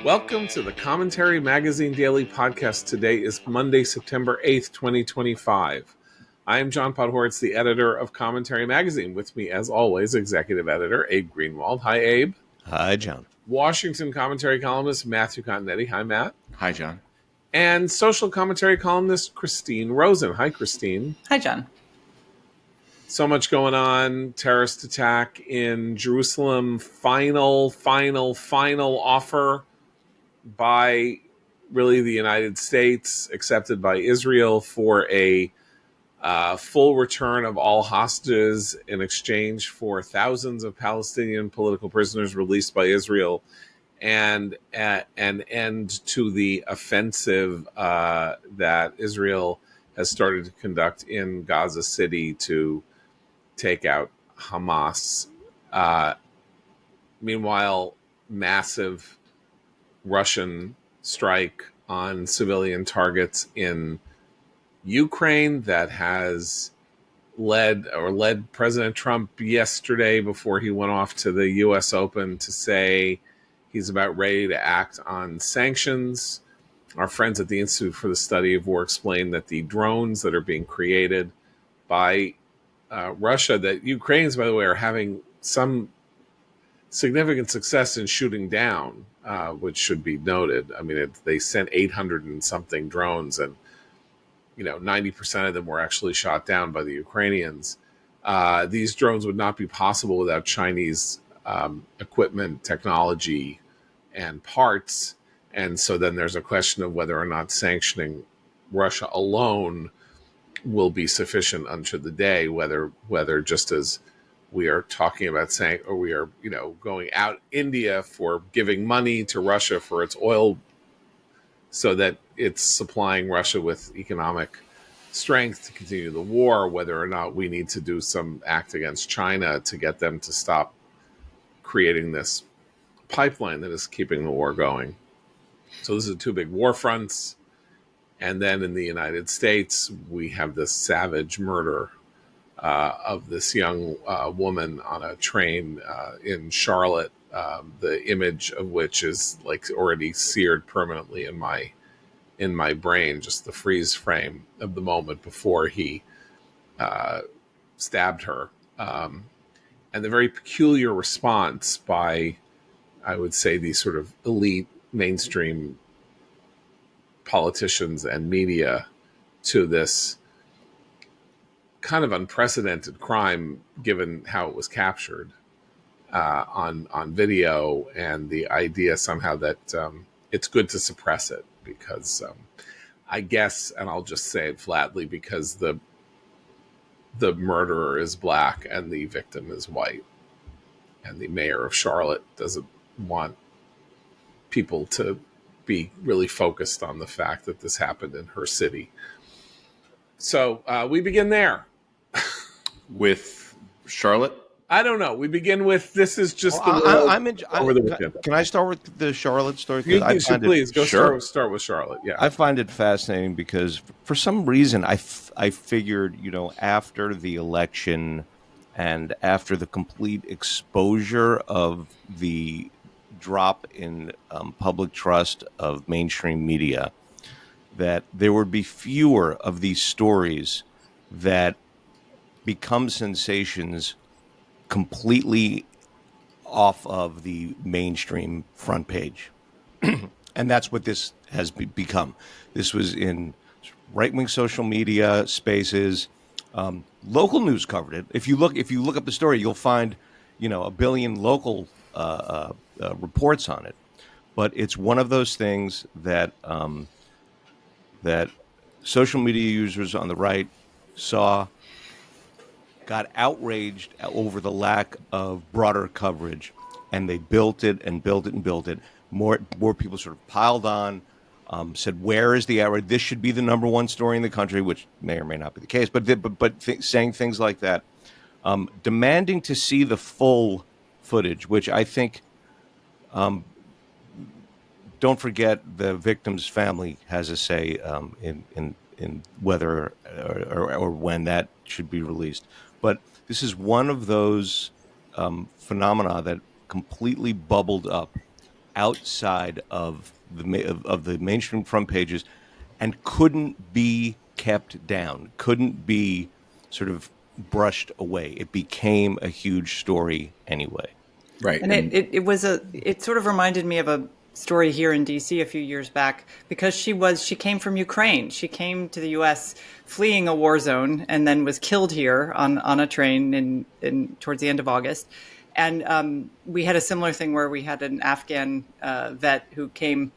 Welcome to the Commentary Magazine Daily Podcast. Today is Monday, September 8th, 2025. I am John Podhoretz, the editor of Commentary Magazine. With me, as always, executive editor Abe Greenwald. Hi, Abe. Hi, John. Washington commentary columnist Matthew Continetti. Hi, Matt. Hi, John. And social commentary columnist Christine Rosen. Hi, Christine. Hi, John. So much going on. Terrorist attack in Jerusalem. Final offer by really the United States, accepted by Israel for a full return of all hostages in exchange for thousands of Palestinian political prisoners released by Israel, and an end to the offensive that Israel has started to conduct in Gaza City to take out Hamas. Meanwhile, massive Russian strike on civilian targets in Ukraine that has led President Trump yesterday, before he went off to the U.S. Open, to say he's about ready to act on sanctions. Our friends at the Institute for the Study of War explained that the drones that are being created by Russia, that Ukrainians, by the way, are having some significant success in shooting down, which should be noted. I mean, they sent 800 and something drones, and 90% of them were actually shot down by the Ukrainians. These drones would not be possible without Chinese equipment, technology, and parts. And so then there's a question of whether or not sanctioning Russia alone will be sufficient unto the day, whether just as we are talking about saying, or we are, going out India for giving money to Russia for its oil so that it's supplying Russia with economic strength to continue the war, whether or not we need to do some act against China to get them to stop creating this pipeline that is keeping the war going. So this is two big war fronts. And then in the United States, we have this savage murder of this young woman on a train in Charlotte, the image of which is like already seared permanently in my brain, just the freeze frame of the moment before he stabbed her. And the very peculiar response by, I would say, these sort of elite mainstream politicians and media to this kind of unprecedented crime, given how it was captured on video, and the idea somehow that it's good to suppress it because I guess, and I'll just say it flatly, because the murderer is black and the victim is white, and the mayor of Charlotte doesn't want people to be really focused on the fact that this happened in her city. So we begin there. With Charlotte? I don't know. We begin with, this is just the over the weekend. Can I start with the Charlotte story? Please go. Sure. Start with Charlotte. Yeah, I find it fascinating because for some reason I figured, after the election and after the complete exposure of the drop in public trust of mainstream media, that there would be fewer of these stories that become sensations completely off of the mainstream front page. And that's what this has become. This was in right-wing social media spaces. Local news covered it. If you look up the story, you'll find, a billion local reports on it. But it's one of those things that that social media users on the right saw, got outraged over the lack of broader coverage, and they built it and built it and built it. More people sort of piled on, said, "Where is the outrage? This should be the number one story in the country," which may or may not be the case. But saying things like that, demanding to see the full footage, which I think, don't forget, the victim's family has a say in whether or when that should be released. But this is one of those phenomena that completely bubbled up outside of the mainstream front pages and couldn't be kept down, couldn't be sort of brushed away. It became a huge story anyway. Right. And it sort of reminded me of a story here in DC a few years back, because she came from Ukraine. She came to the US fleeing a war zone and then was killed here on a train in towards the end of August. And we had a similar thing where we had an Afghan vet who came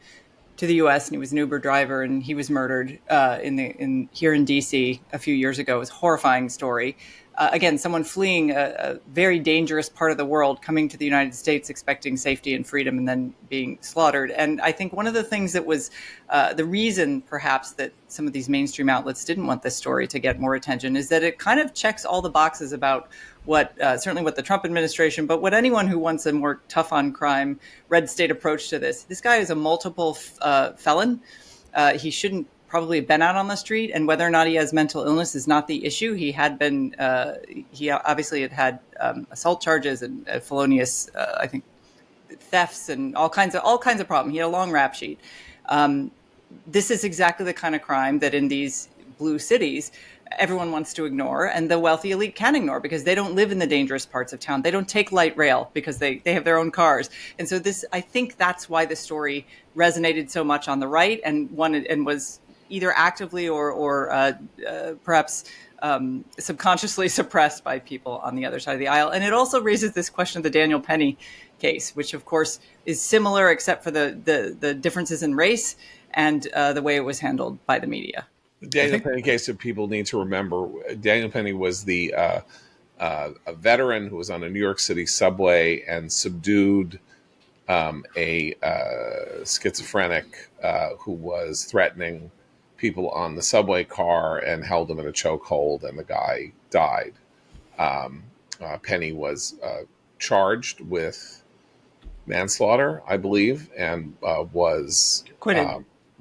to the U.S. and he was an Uber driver, and he was murdered here in D.C. a few years ago. It was a horrifying story. Again, someone fleeing a very dangerous part of the world, coming to the United States expecting safety and freedom, and then being slaughtered. And I think one of the things that was the reason, perhaps, that some of these mainstream outlets didn't want this story to get more attention is that it kind of checks all the boxes about what certainly what the Trump administration, but what anyone who wants a more tough on crime, red state approach to this. This guy is a multiple felon. He shouldn't probably have been out on the street, and whether or not he has mental illness is not the issue. He had been, he obviously had assault charges and felonious, I think, thefts and all kinds of problems. He had a long rap sheet. This is exactly the kind of crime that in these blue cities everyone wants to ignore, and the wealthy elite can ignore because they don't live in the dangerous parts of town. They don't take light rail because they have their own cars. And so I think that's why the story resonated so much on the right and was either actively or perhaps subconsciously suppressed by people on the other side of the aisle. And it also raises this question of the Daniel Penny case, which of course is similar except for the differences in race and the way it was handled by the media. The Daniel Penny case that people need to remember, Daniel Penny was a veteran who was on a New York City subway and subdued a schizophrenic who was threatening people on the subway car and held them in a chokehold, and the guy died. Penny was charged with manslaughter, I believe, and was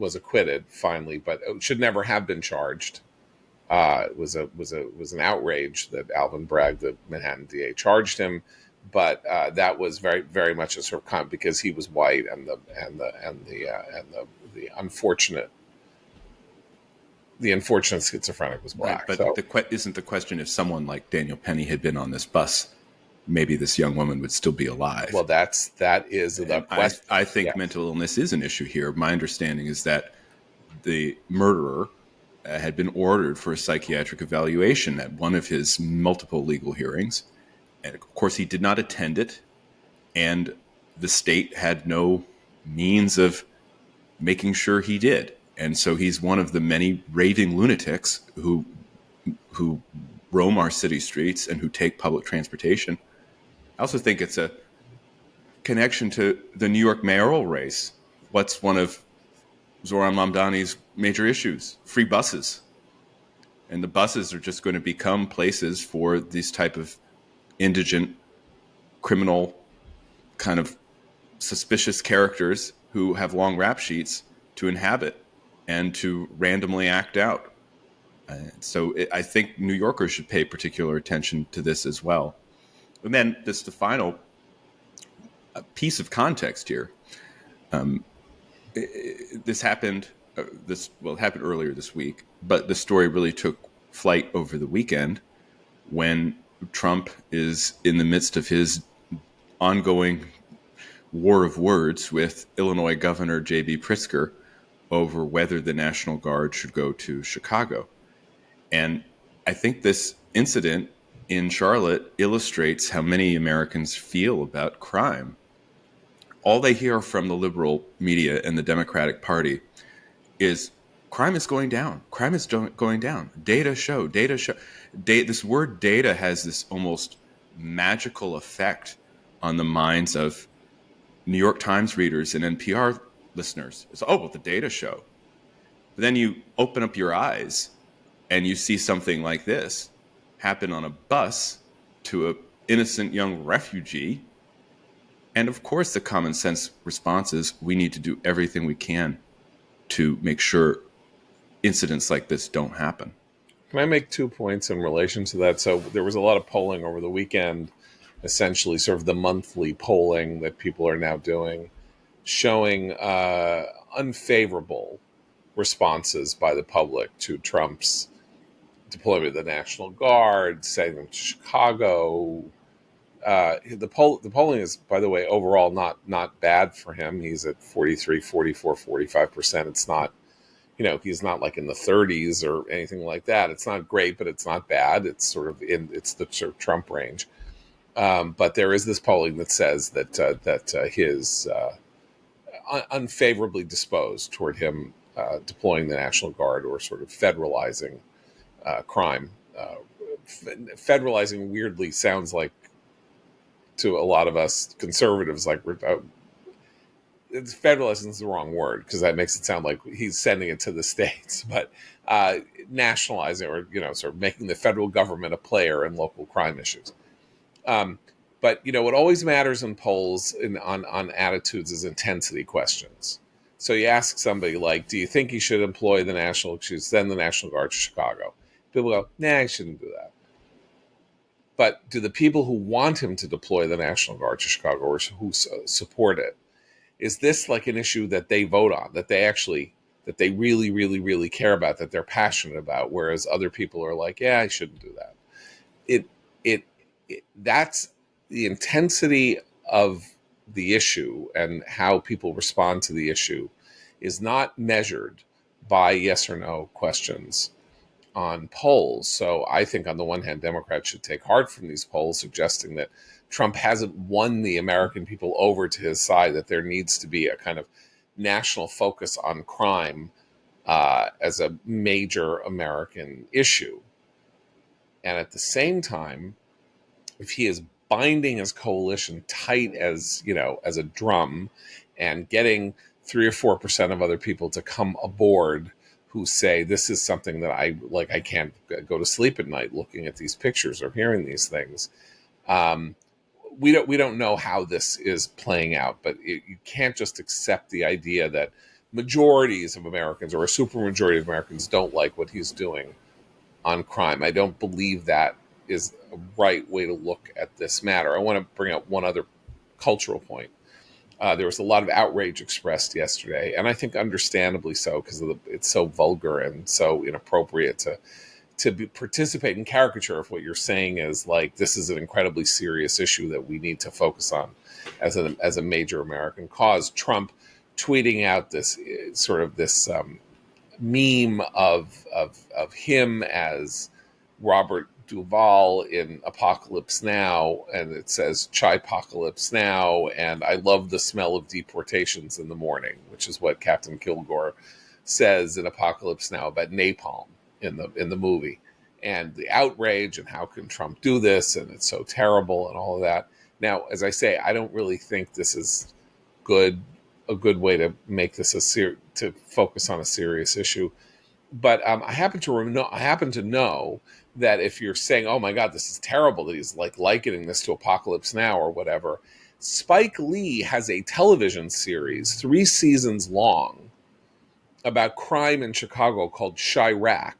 acquitted finally, but it should never have been charged. It was an outrage that Alvin Bragg, the Manhattan DA, charged him, but that was very, very much a sort of because he was white, and the unfortunate schizophrenic was black. Right, but isn't the question, if someone like Daniel Penny had been on this bus, maybe this young woman would still be alive? Well, that is the question. I think mental illness is an issue here. My understanding is that the murderer had been ordered for a psychiatric evaluation at one of his multiple legal hearings. And of course, he did not attend it. And the state had no means of making sure he did. And so he's one of the many raving lunatics who roam our city streets and who take public transportation. I also think it's a connection to the New York mayoral race. What's one of Zohran Mamdani's major issues? Free buses. And the buses are just going to become places for these type of indigent, criminal, kind of suspicious characters who have long rap sheets to inhabit and to randomly act out. I think New Yorkers should pay particular attention to this as well. And then just the final piece of context here. This happened. It happened earlier this week, but the story really took flight over the weekend when Trump is in the midst of his ongoing war of words with Illinois Governor J.B. Pritzker over whether the National Guard should go to Chicago. And I think this incident in Charlotte illustrates how many Americans feel about crime. All they hear from the liberal media and the Democratic Party is crime is going down. Crime is going down. Data show. This word data has this almost magical effect on the minds of New York Times readers and NPR listeners. It's, the data show. But then you open up your eyes and you see something like this happen on a bus to an innocent young refugee. And of course, the common sense response is we need to do everything we can to make sure incidents like this don't happen. Can I make 2 points in relation to that? So there was a lot of polling over the weekend, essentially sort of the monthly polling that people are now doing. showing unfavorable responses by the public to Trump's deployment of the National Guard, sending them to Chicago. The polling is, by the way, overall not bad for him. He's at 43, 44, 45%. It's not, he's not like in the 30s or anything like that. It's not great, but it's not bad. It's sort of it's the sort of Trump range. But there is this polling that says that his unfavorably disposed toward him deploying the National Guard or sort of federalizing crime. Federalizing weirdly sounds like, to a lot of us conservatives, like federalizing is the wrong word because that makes it sound like he's sending it to the states, but nationalizing or sort of making the federal government a player in local crime issues. But what always matters in polls on attitudes is intensity questions. So you ask somebody like, do you think he should employ send the National Guard to Chicago? People go, nah, he shouldn't do that. But do the people who want him to deploy the National Guard to Chicago or who support it, is this like an issue that they vote on, that they really, really, really care about, that they're passionate about, whereas other people are like, yeah, I shouldn't do that. That's the intensity of the issue and how people respond to the issue is not measured by yes or no questions on polls. So I think on the one hand, Democrats should take heart from these polls, suggesting that Trump hasn't won the American people over to his side, that there needs to be a kind of national focus on crime as a major American issue. And at the same time, if he is binding his coalition tight as a drum and getting 3 or 4% of other people to come aboard who say this is something that I can't go to sleep at night looking at these pictures or hearing these things. We don't know how this is playing out, but you can't just accept the idea that majorities of Americans or a supermajority of Americans don't like what he's doing on crime. I don't believe that is a right way to look at this matter. I want to bring up one other cultural point. There was a lot of outrage expressed yesterday, and I think understandably so, because it's so vulgar and so inappropriate to participate in caricature if what you're saying is like, this is an incredibly serious issue that we need to focus on as a major American cause. Trump tweeting out this sort of this meme of him as Robert Duvall in Apocalypse Now, and it says Chai-pocalypse now, and I love the smell of deportations in the morning, which is what Captain Kilgore says in Apocalypse Now about napalm in the movie, and the outrage and how can Trump do this and it's so terrible and all of that. Now, as I say, I don't really think this is a good way to make this to focus on a serious issue. But I happen to know that if you're saying, oh my God, this is terrible, that he's like likening this to Apocalypse Now or whatever, Spike Lee has a television series, 3 seasons long, about crime in Chicago called Chirac.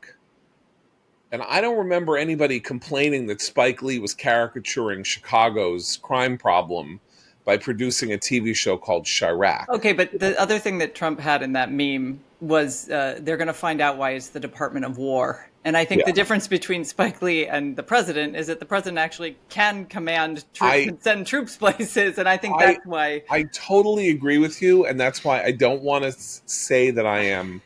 And I don't remember anybody complaining that Spike Lee was caricaturing Chicago's crime problem by producing a TV show called Chirac. Okay, but the other thing that Trump had in that meme was they're going to find out why it's the Department of War. And I think the difference between Spike Lee and the president is that the president actually can command troops and send troops places. And I think that's why. I totally agree with you. And that's why I don't want to say that I am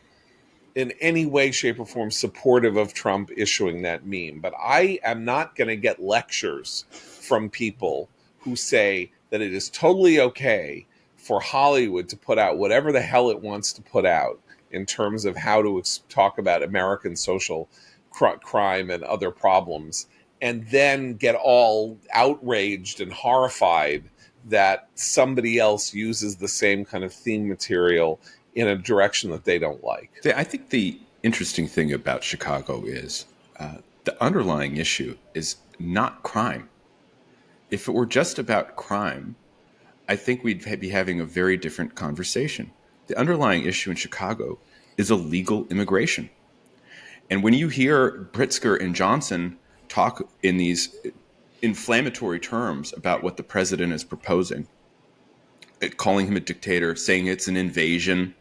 in any way, shape, or form supportive of Trump issuing that meme. But I am not going to get lectures from people who say that it is totally okay for Hollywood to put out whatever the hell it wants to put out in terms of how to talk about American social crime and other problems, and then get all outraged and horrified that somebody else uses the same kind of theme material in a direction that they don't like. I think the interesting thing about Chicago is the underlying issue is not crime. If it were just about crime, I think we'd be having a very different conversation. The underlying issue in Chicago is illegal immigration. And when you hear Pritzker and Johnson talk in these inflammatory terms about what the president is proposing, calling him a dictator, saying it's an invasion.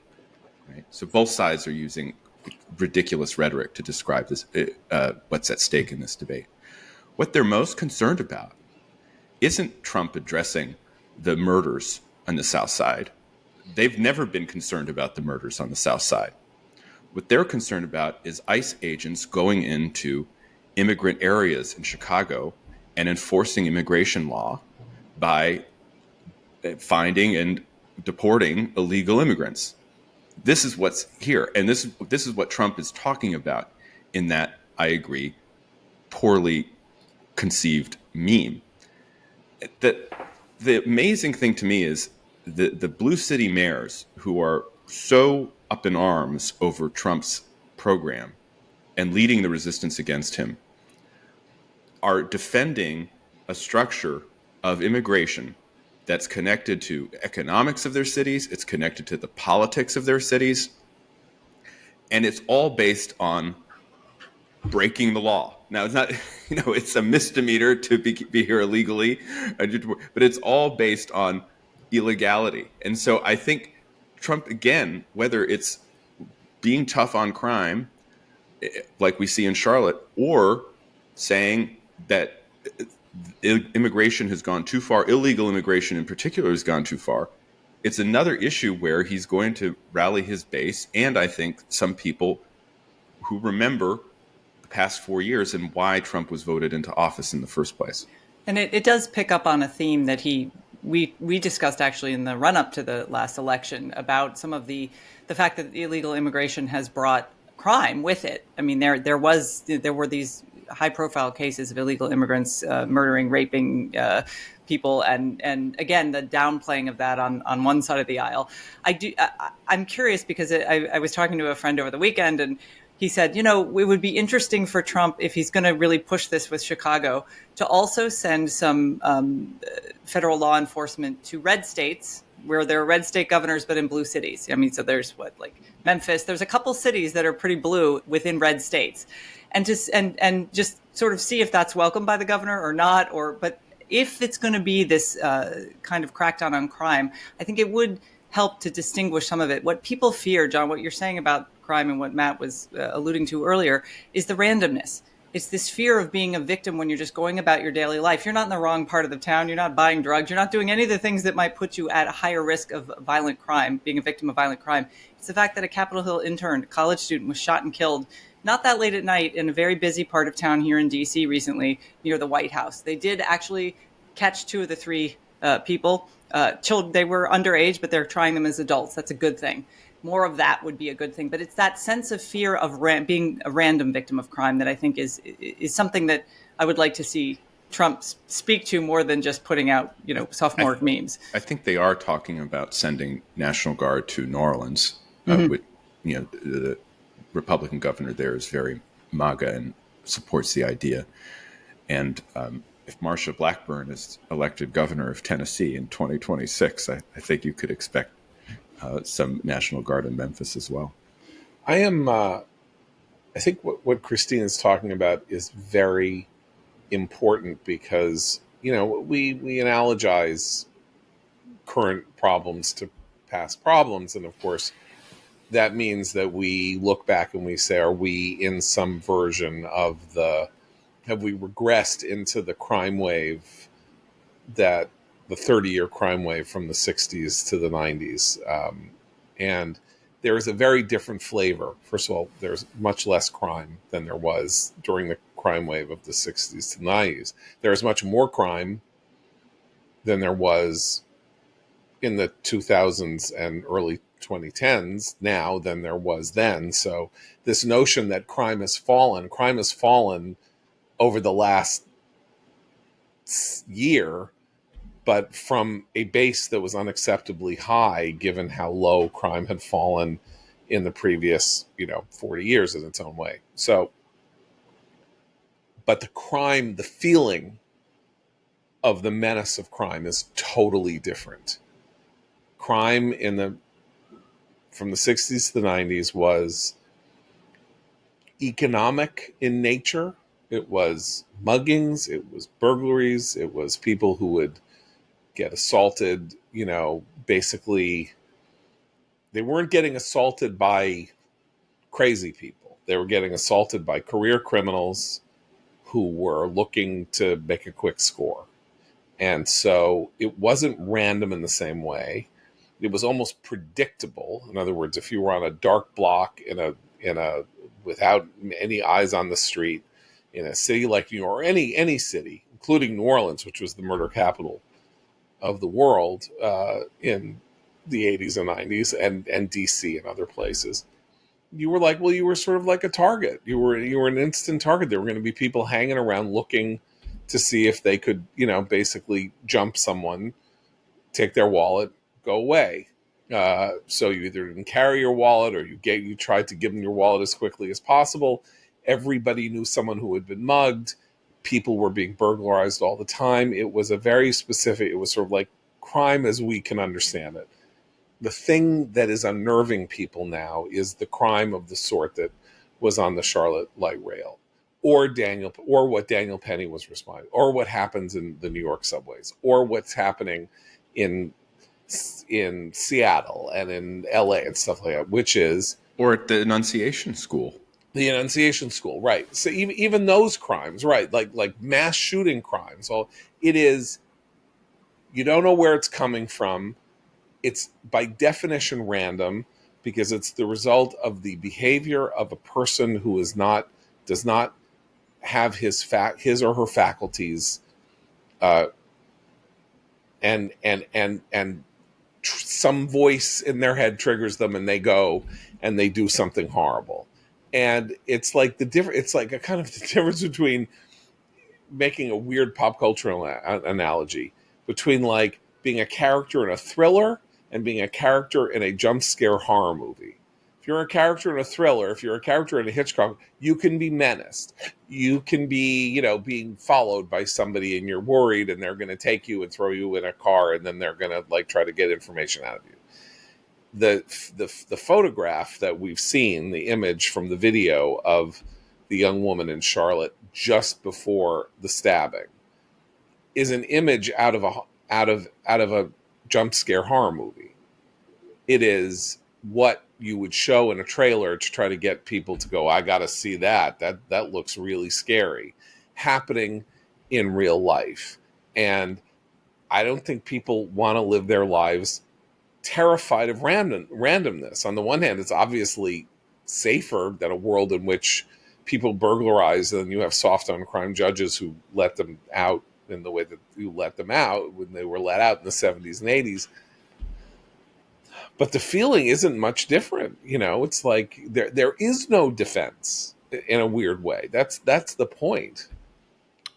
Right? So both sides are using ridiculous rhetoric to describe this, what's at stake in this debate. What they're most concerned about isn't Trump addressing the murders on the South Side. They've never been concerned about the murders on the South Side. What they're concerned about is ICE agents going into immigrant areas in Chicago and enforcing immigration law by finding and deporting illegal immigrants. This is what's here. And this is what Trump is talking about in that, I agree, poorly conceived meme. The amazing thing to me is the blue city mayors who are so up in arms over Trump's program and leading the resistance against him are defending a structure of immigration that's connected to economics of their cities, it's connected to the politics of their cities, and it's all based on breaking the law. Now, it's not, it's a misdemeanor to be here illegally, but it's all based on illegality. And so I think Trump, again, whether it's being tough on crime, like we see in Charlotte, or saying that immigration has gone too far, illegal immigration in particular has gone too far, it's another issue where he's going to rally his base, and I think some people who remember the past 4 years and why Trump was voted into office in the first place. And it does pick up on a theme that we discussed actually in the run up to the last election about some of the fact that illegal immigration has brought crime with it. I mean, there were these high profile cases of illegal immigrants murdering, raping people, and again, the downplaying of that on one side of the aisle. I'm curious because I was talking to a friend over the weekend, and he said, it would be interesting for Trump, if he's going to really push this with Chicago, to also send some federal law enforcement to red states where there are red state governors, but in blue cities. I mean, so there's Memphis. There's a couple cities that are pretty blue within red states, and just sort of see if that's welcomed by the governor or not. But if it's going to be this kind of crackdown on crime, I think it would help to distinguish some of it. What people fear, John, what you're saying about crime and what Matt was alluding to earlier, is the randomness. It's this fear of being a victim when you're just going about your daily life. You're not in the wrong part of the town. You're not buying drugs. You're not doing any of the things that might put you at a higher risk of violent crime, being a victim of violent crime. It's the fact that a Capitol Hill intern, a college student, was shot and killed not that late at night in a very busy part of town here in D.C. recently near the White House. They did actually catch two of the three people. Children, they were underage, but they're trying them as adults. That's a good thing. More of that would be a good thing. But it's that sense of fear of being a random victim of crime that I think is something that I would like to see Trump speak to more than just putting out, sophomore memes. I think they are talking about sending National Guard to New Orleans. With, the Republican governor there is very MAGA and supports the idea. And if Marsha Blackburn is elected governor of Tennessee in 2026, I think you could expect some National Guard in Memphis as well. I think what Christine is talking about is very important because, we analogize current problems to past problems. And of course, that means that we look back and we say, are we in some version of have we regressed into the crime wave the 30-year crime wave from the 60s to the 90s. And there is a very different flavor. First of all, there's much less crime than there was during the crime wave of the 60s to the 90s. There is much more crime than there was in the 2000s and early 2010s now than there was then. So this notion that crime has fallen over the last year, but from a base that was unacceptably high, given how low crime had fallen in the previous, 40 years in its own way. So, but the feeling of the menace of crime is totally different. Crime from the 60s to the 90s was economic in nature. It was muggings, it was burglaries, it was people who would get assaulted, basically, they weren't getting assaulted by crazy people. They were getting assaulted by career criminals who were looking to make a quick score. And so it wasn't random in the same way. It was almost predictable. In other words, if you were on a dark block in a without any eyes on the street in a city like New York, or any city, including New Orleans, which was the murder capital of the world in the 80s and 90s, and DC and other places, you were like, well, you were sort of like a target. You were an instant target. There were going to be people hanging around looking to see if they could, basically jump someone, take their wallet, go away. So you either didn't carry your wallet, or you tried to give them your wallet as quickly as possible. Everybody knew someone who had been mugged. People were being burglarized all the time. It was a very specific. It was sort of like crime as we can understand it. The thing that is unnerving people now is the crime of the sort that was on the Charlotte Light Rail, or what Daniel Penny was responding, or what happens in the New York subways, or what's happening in Seattle and in LA and stuff like that, which is, or at the Annunciation School. The Annunciation School, right? So even those crimes, right? Like mass shooting crimes. So it is, you don't know where it's coming from. It's by definition random, because it's the result of the behavior of a person who does not have his or her faculties, and some voice in their head triggers them, and they go and they do something horrible. And it's like it's like a kind of the difference between, making a weird pop cultural analogy, between like being a character in a thriller and being a character in a jump scare horror movie. If you're a character in a thriller, if you're a character in a Hitchcock, you can be menaced. You can be, being followed by somebody, and you're worried, and they're going to take you and throw you in a car, and then they're going to like try to get information out of you. The photograph that we've seen, the image from the video of the young woman in Charlotte just before the stabbing, is an image out of a jump scare horror movie. It is what you would show in a trailer to try to get people to go, I got to see that. That looks really scary, happening in real life. And I don't think people want to live their lives terrified of randomness. On the one hand, it's obviously safer than a world in which people burglarize, and you have soft on crime judges who let them out in the way that you let them out when they were let out in the 70s and 80s. But the feeling isn't much different. It's like there is no defense in a weird way. That's the point.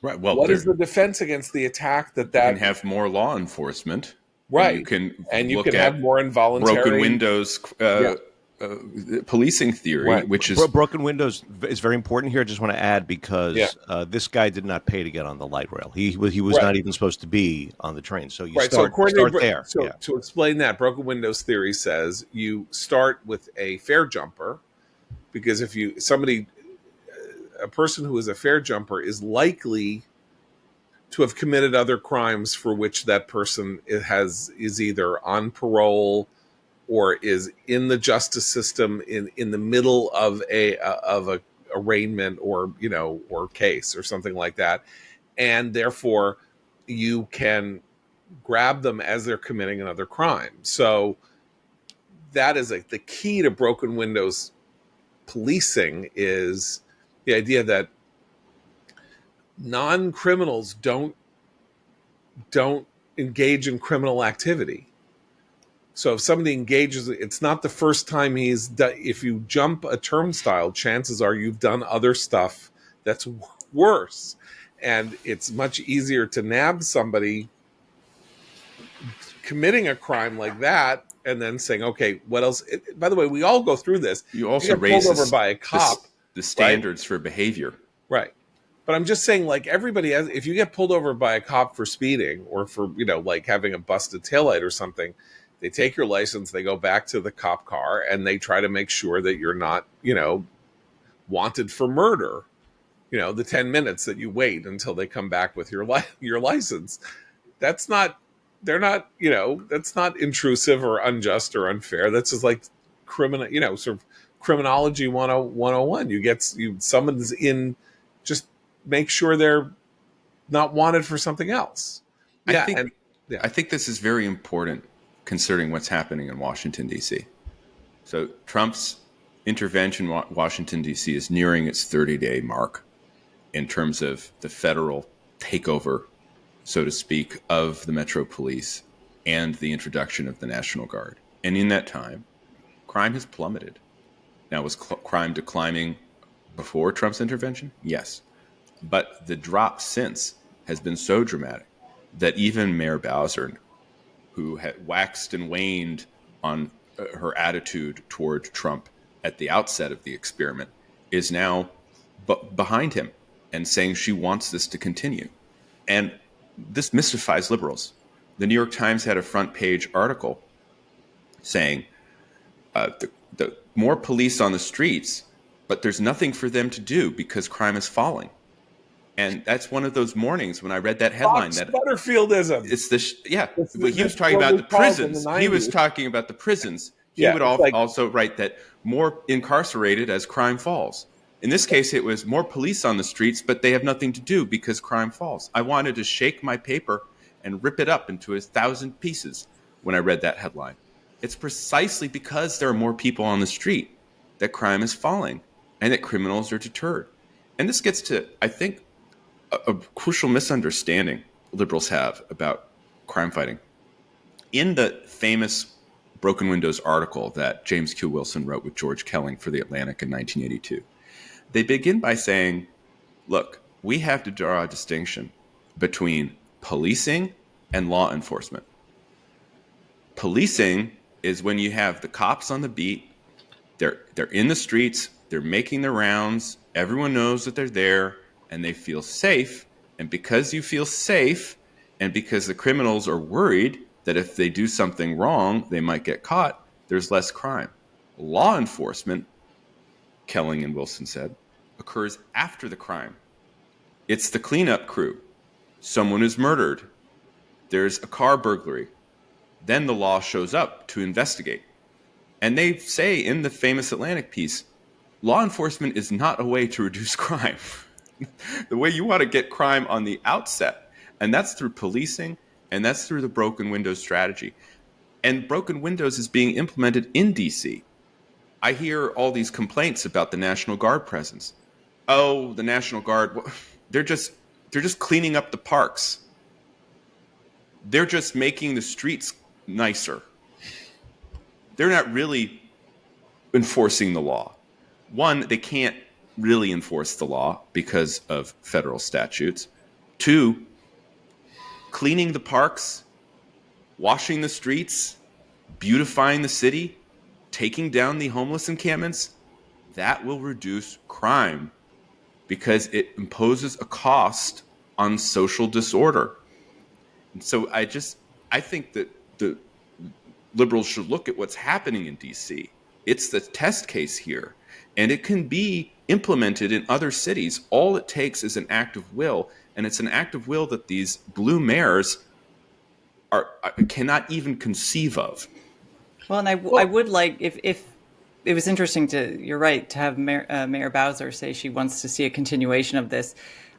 Right. Well, what is the defense against the attack that can have more law enforcement? Right. You can have more involuntary broken windows. Policing theory, right. Which is broken windows is very important here. I just want to add, because this guy did not pay to get on the light rail. He was right. not even supposed to be on the train. So you start there. So to explain that, broken windows theory says you start with a fare jumper, because if a person who is a fare jumper is likely to have committed other crimes for which that person is either on parole or is in the justice system in the middle of a arraignment or case or something like that, and therefore you can grab them as they're committing another crime. So that is the key to broken windows policing, is the idea that non-criminals don't engage in criminal activity. So if somebody engages, it's not the first time he's done. If you jump a turnstile, chances are you've done other stuff that's worse. And it's much easier to nab somebody committing a crime like that and then saying, okay, what else? By the way, we all go through this. You also raise pulled over by a cop, the standards for behavior. Right. But I'm just saying, like, everybody has, if you get pulled over by a cop for speeding or for, like having a busted taillight or something, they take your license, they go back to the cop car, and they try to make sure that you're not, wanted for murder. The 10 minutes that you wait until they come back with your license. That's not they're not, that's not intrusive or unjust or unfair. That's just like sort of criminology 101. Someone's in, just make sure they're not wanted for something else. I Yeah. think And yeah. I think this is very important considering what's happening in Washington, D.C. So Trump's intervention in Washington, D.C. is nearing its 30-day mark in terms of the federal takeover, so to speak, of the Metro Police and the introduction of the National Guard. And in that time, crime has plummeted. Now, was crime declining before Trump's intervention? Yes. But the drop since has been so dramatic that even Mayor Bowser, who had waxed and waned on her attitude toward Trump at the outset of the experiment, is now behind him and saying she wants this to continue. And this mystifies liberals. The New York Times had a front page article saying the more police on the streets, but there's nothing for them to do because crime is falling. And that's one of those mornings when I read that headline. Fox Butterfieldism. It's this, yeah. It's He was talking about the prisons. He was 90s. talking about the prisons. He Yeah, would it's also write that more incarcerated as crime falls. In this case, it was more police on the streets, but they have nothing to do because crime falls. I wanted to shake my paper and rip it up into 1,000 pieces when I read that headline. It's precisely because there are more people on the street that crime is falling and that criminals are deterred. And this gets to, I think, a crucial misunderstanding liberals have about crime fighting. In the famous Broken Windows article that James Q. Wilson wrote with George Kelling for The Atlantic in 1982, they begin by saying, look, we have to draw a distinction between policing and law enforcement. Policing is when you have the cops on the beat, they're in the streets, they're making their rounds, everyone knows that they're there, and they feel safe. And because you feel safe, and because the criminals are worried that if they do something wrong, they might get caught, there's less crime. Law enforcement, Kelling and Wilson said, occurs after the crime. It's the cleanup crew. Someone is murdered. There's a car burglary. Then the law shows up to investigate. And they say in the famous Atlantic piece, law enforcement is not a way to reduce crime. The way you want to get crime on the outset, and that's through policing, and that's through the broken windows strategy. And broken windows is being implemented in DC. I hear all these complaints about the National Guard presence. Oh, the National Guard, they're just cleaning up the parks. They're just making the streets nicer. They're not really enforcing the law. One, they can't really enforce the law because of federal statutes. Two, cleaning the parks, washing the streets, beautifying the city, taking down the homeless encampments, that will reduce crime because it imposes a cost on social disorder. And so I think that the liberals should look at what's happening in DC. It's the test case here, and it can be implemented in other cities. All it takes is an act of will, and it's an act of will that these blue mayors cannot even conceive of. Well, and I would like, if it was interesting you're right, to have Mayor Bowser say she wants to see a continuation of this.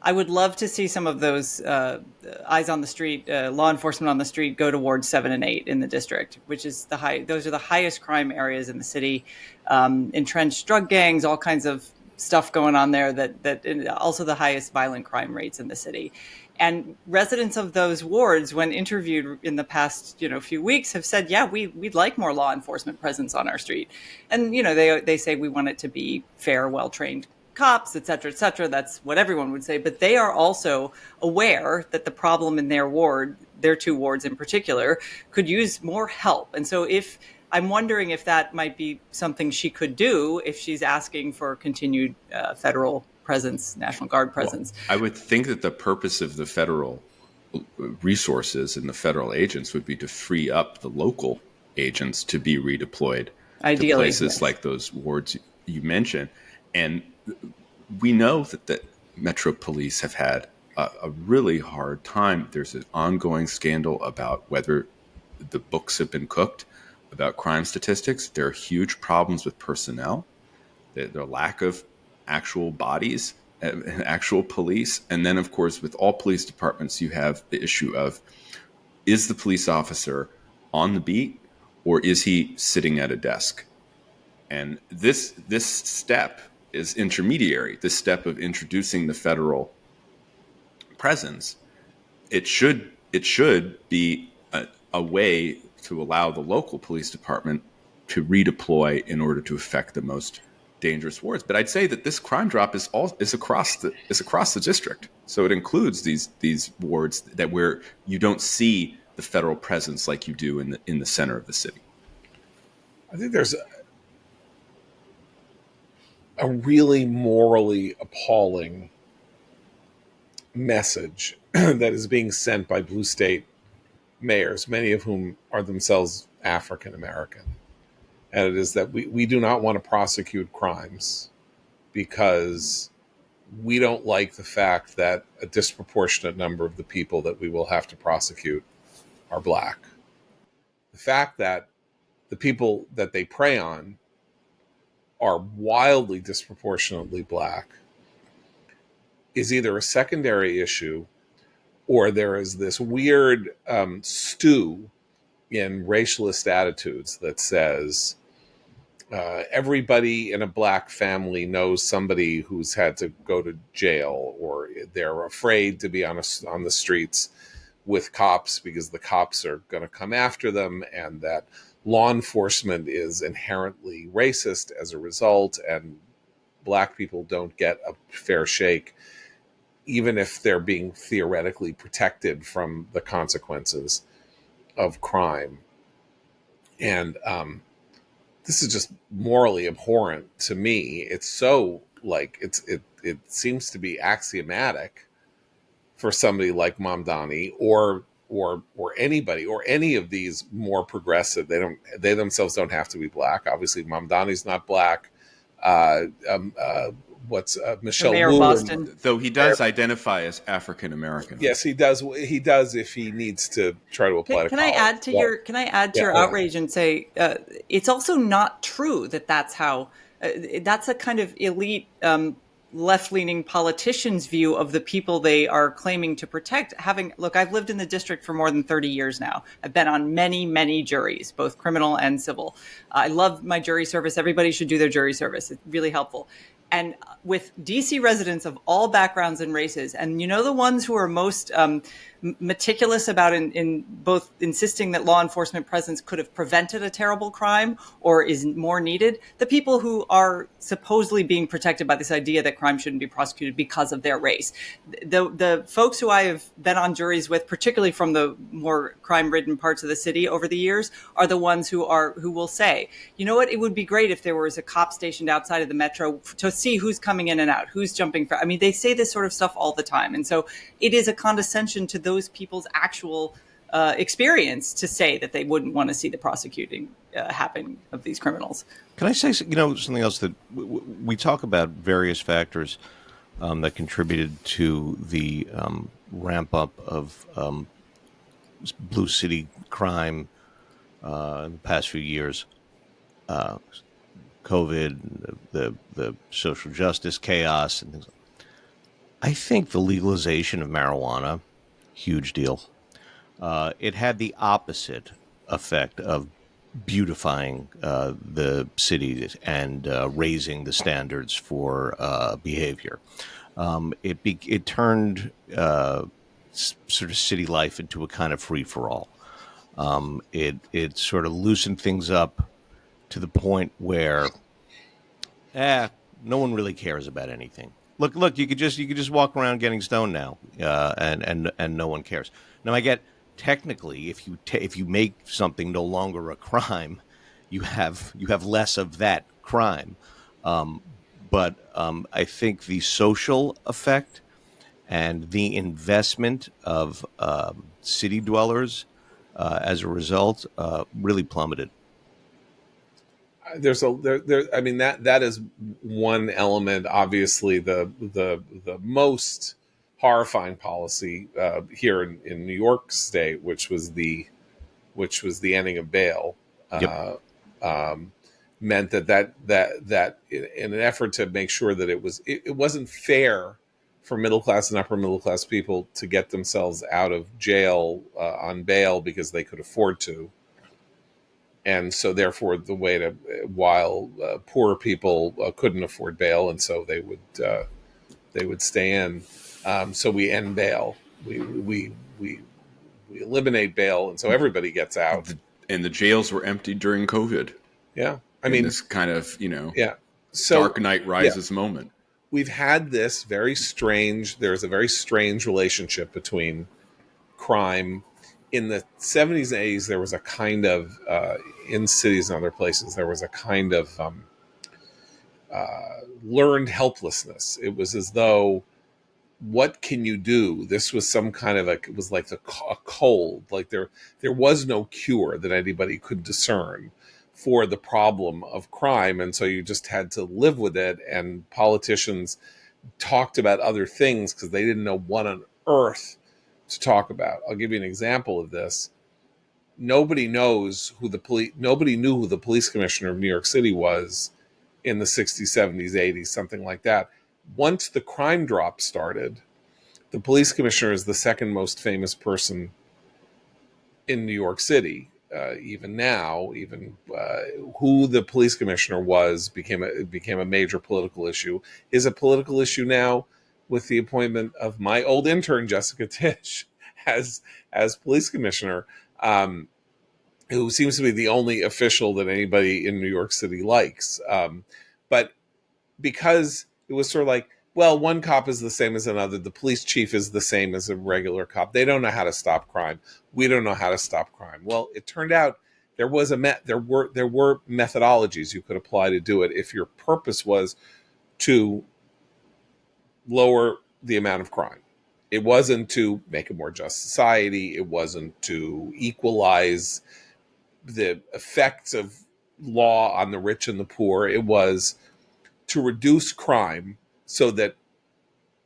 I would love to see some of those eyes on the street, law enforcement on the street, go to Ward 7 and 8 in the district, which is those are the highest crime areas in the city, entrenched drug gangs, all kinds of stuff going on there, that also the highest violent crime rates in the city. And residents of those wards, when interviewed in the past, few weeks, have said, yeah, we'd like more law enforcement presence on our street. And, they say we want it to be fair, well-trained cops, et cetera, et cetera. That's what everyone would say. But they are also aware that the problem in their ward, their two wards in particular, could use more help. And so I'm wondering if that might be something she could do if she's asking for continued federal presence, National Guard presence. Well, I would think that the purpose of the federal resources and the federal agents would be to free up the local agents to be redeployed Ideally, to places yes. like those wards you mentioned. And we know that the Metro Police have had a really hard time. There's an ongoing scandal about whether the books have been cooked about crime statistics. There are huge problems with personnel, the lack of actual bodies, actual police. And then, of course, with all police departments, you have the issue of, is the police officer on the beat or is he sitting at a desk? And this step is intermediary, this step of introducing the federal presence. It should be a way to allow the local police department to redeploy in order to affect the most dangerous wards. But I'd say that this crime drop is across the district. So it includes these wards that where you don't see the federal presence like you do in the center of the city. I think there's a really morally appalling message that is being sent by blue state mayors, many of whom are themselves African American. And it is that we do not want to prosecute crimes because we don't like the fact that a disproportionate number of the people that we will have to prosecute are black. The fact that the people that they prey on are wildly disproportionately black is either a secondary issue or there is this weird stew in racialist attitudes that says everybody in a black family knows somebody who's had to go to jail, or they're afraid to be on the streets with cops because the cops are going to come after them, and that law enforcement is inherently racist as a result, and black people don't get a fair shake, even if they're being theoretically protected from the consequences of crime. And this is just morally abhorrent to me. It's so like it seems to be axiomatic for somebody like Mamdani or anybody or any of these more progressive. They themselves don't have to be black. Obviously, Mamdani's not black. Michelle Mayor of Wu, Boston. Though he does identify as African American. yes, he does. He does if he needs to try to apply to Can college. I add to your outrage and say it's also not true that that's how that's a kind of elite left-leaning politicians' view of the people they are claiming to protect. Look, I've lived in the district for more than 30 years now. I've been on many juries, both criminal and civil. I love my jury service. Everybody should do their jury service. It's really helpful. And with DC residents of all backgrounds and races, and the ones who are most meticulous about in both insisting that law enforcement presence could have prevented a terrible crime or is more needed, the people who are supposedly being protected by this idea that crime shouldn't be prosecuted because of their race. The folks who I have been on juries with, particularly from the more crime-ridden parts of the city over the years, are the ones who will say, you know what, it would be great if there was a cop stationed outside of the metro to see who's coming in and out, who's jumping. They say this sort of stuff all the time. And so it is a condescension to those people's actual experience to say that they wouldn't want to see the prosecuting happen of these criminals. Can I say, something else that we talk about various factors that contributed to the ramp up of Blue City crime in the past few years. COVID, the social justice chaos, and things. I think the legalization of marijuana, huge deal. It had the opposite effect of beautifying the cities and raising the standards for behavior. It turned sort of city life into a kind of free for all. It sort of loosened things up to the point where, no one really cares about anything. Look, you could just walk around getting stoned now, and no one cares. Now, I get technically, if you make something no longer a crime, you have less of that crime. But I think the social effect and the investment of city dwellers as a result really plummeted. That is one element. Obviously, the most horrifying policy here in New York State, which was the ending of bail. Yep. Meant that in an effort to make sure that it wasn't fair for middle class and upper middle class people to get themselves out of jail on bail because they could afford to, and so therefore the way to while poor people couldn't afford bail, and so they would stay in. So we end bail. We eliminate bail, and so everybody gets out. And the jails were empty during COVID. Yeah, I In mean, this kind of yeah. So Dark Knight Rises moment. we've had this very strange. There's a very strange relationship between crime. In the 70s and 80s, there was a kind of in cities and other places, there was a kind of learned helplessness. It was as though, what can you do? This was some kind of it was like a cold. Like there was no cure that anybody could discern for the problem of crime, and so you just had to live with it. And politicians talked about other things because they didn't know what on earth to talk about. I'll give you an example of this. Nobody knows who the police. Nobody knew who the police commissioner of New York City was in the 60s, 70s, 80s, something like that. Once the crime drop started, the police commissioner is the second most famous person in New York City. Even now, who the police commissioner was became a major political issue. Is a political issue now with the appointment of my old intern Jessica Tisch as police commissioner, who seems to be the only official that anybody in New York City likes. But because it was sort of like, well, one cop is the same as another. The police chief is the same as a regular cop. They don't know how to stop crime. We don't know how to stop crime. Well, it turned out there were methodologies you could apply to do it if your purpose was to lower the amount of crime. It wasn't to make a more just society. It wasn't to equalize the effects of law on the rich and the poor. It was to reduce crime so that